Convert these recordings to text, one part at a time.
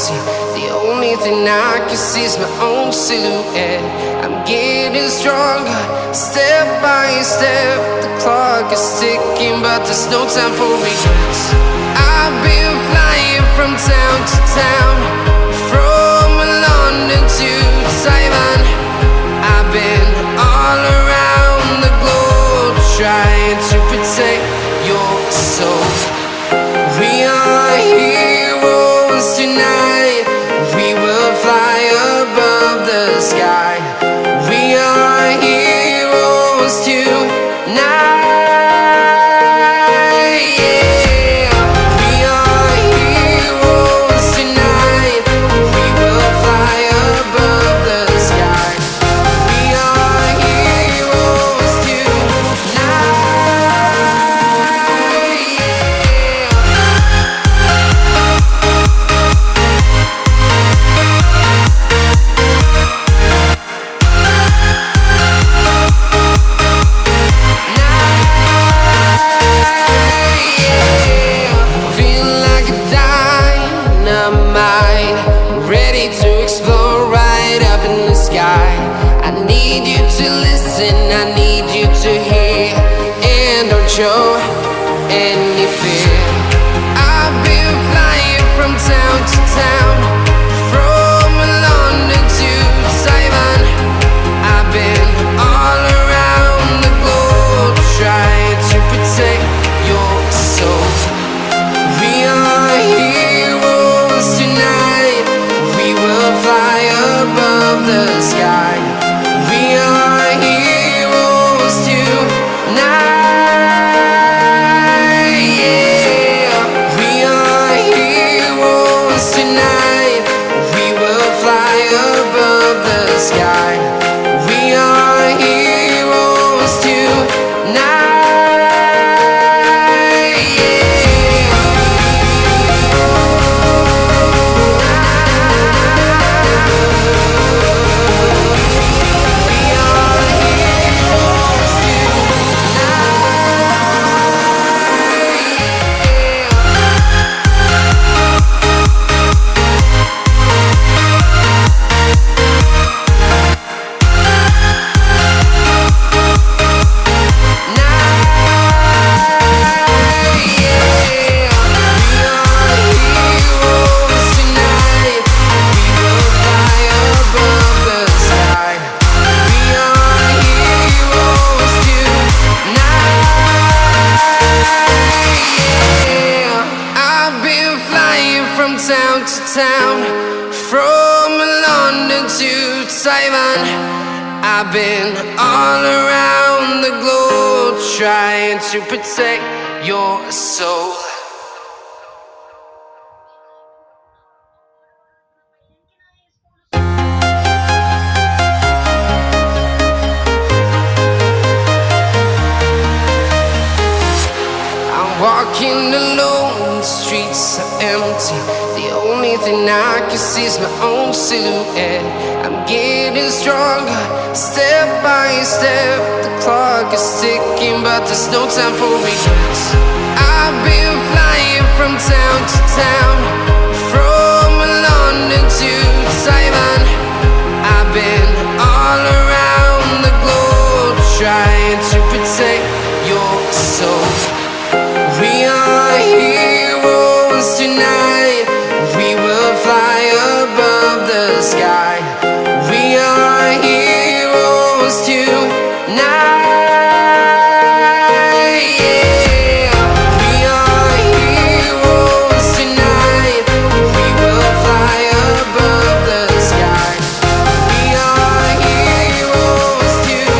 empty. The only thing I can see is my own silhouette. I'm getting stronger, step by step. The clock is ticking, but there's no time for regrets. I've been flying from town to town, from London to Taiwan. I've been all around the globe, trying to protect your soul. We are heroes tonight. We will fly above the sky. We are heroes tonight. Yeah. We are heroes tonight. We will fly above the sky. We are heroes tonight. I need you to hear and don't show any fear. I've been flying from town to town, from London to Taiwan. I've been all around the globe, trying to protect your soul. We are heroes tonight. We will fly above the sky. We are heroes tonight. Yeah. We are heroes tonight. We will fly above the sky. We are heroes tonight. Town to town, from London to Taiwan. I've been all around the globe, trying to protect your soul. I'm walking alone, the streets are empty. The only thing I can see is my own silhouette. I'm getting stronger, step by step. The clock is ticking, but there's no time for regrets. I've been flying from town to town, from London to Taiwan. I've been all around the globe, trying to protect your soul. We are heroes tonight. We will fly above the sky. We are heroes tonight. Yeah. We are heroes tonight. We will fly above the sky. We are heroes tonight.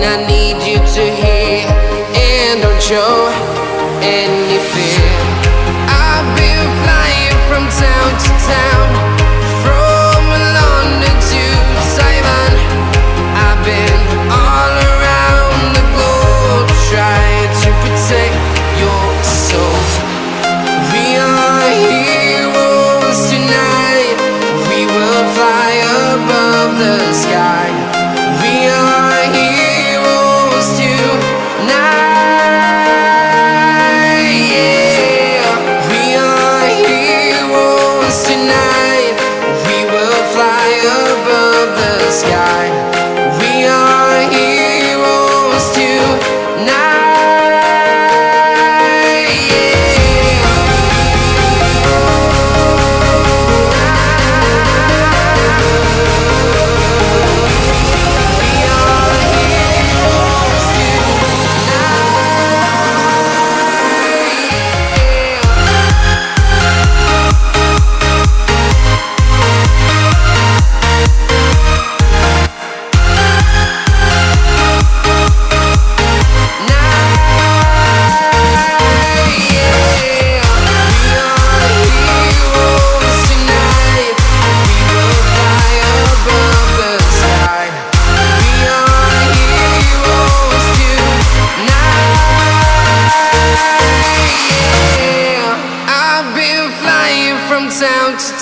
I need you to hear and don't show any fear. I've been flying from town to town, from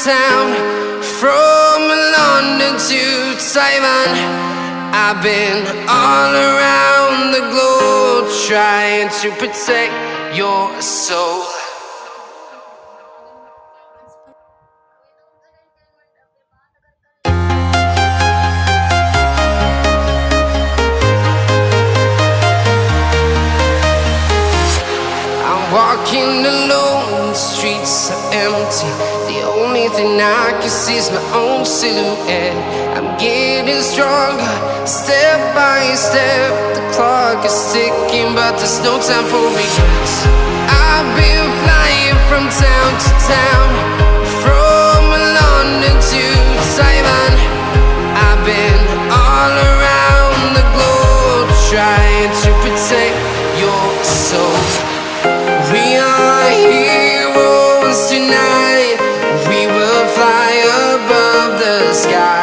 town, from London to Taiwan. I've been all around the globe trying to protect your soul. Walking alone, the streets are empty. The only thing I can see is my own silhouette. I'm getting stronger, step by step. The clock is ticking, but there's no time for regrets. I've been flying from town to town, from London to Taiwan. I've been all around the globe trying to protect your soul. We are heroes tonight. We will fly above the sky.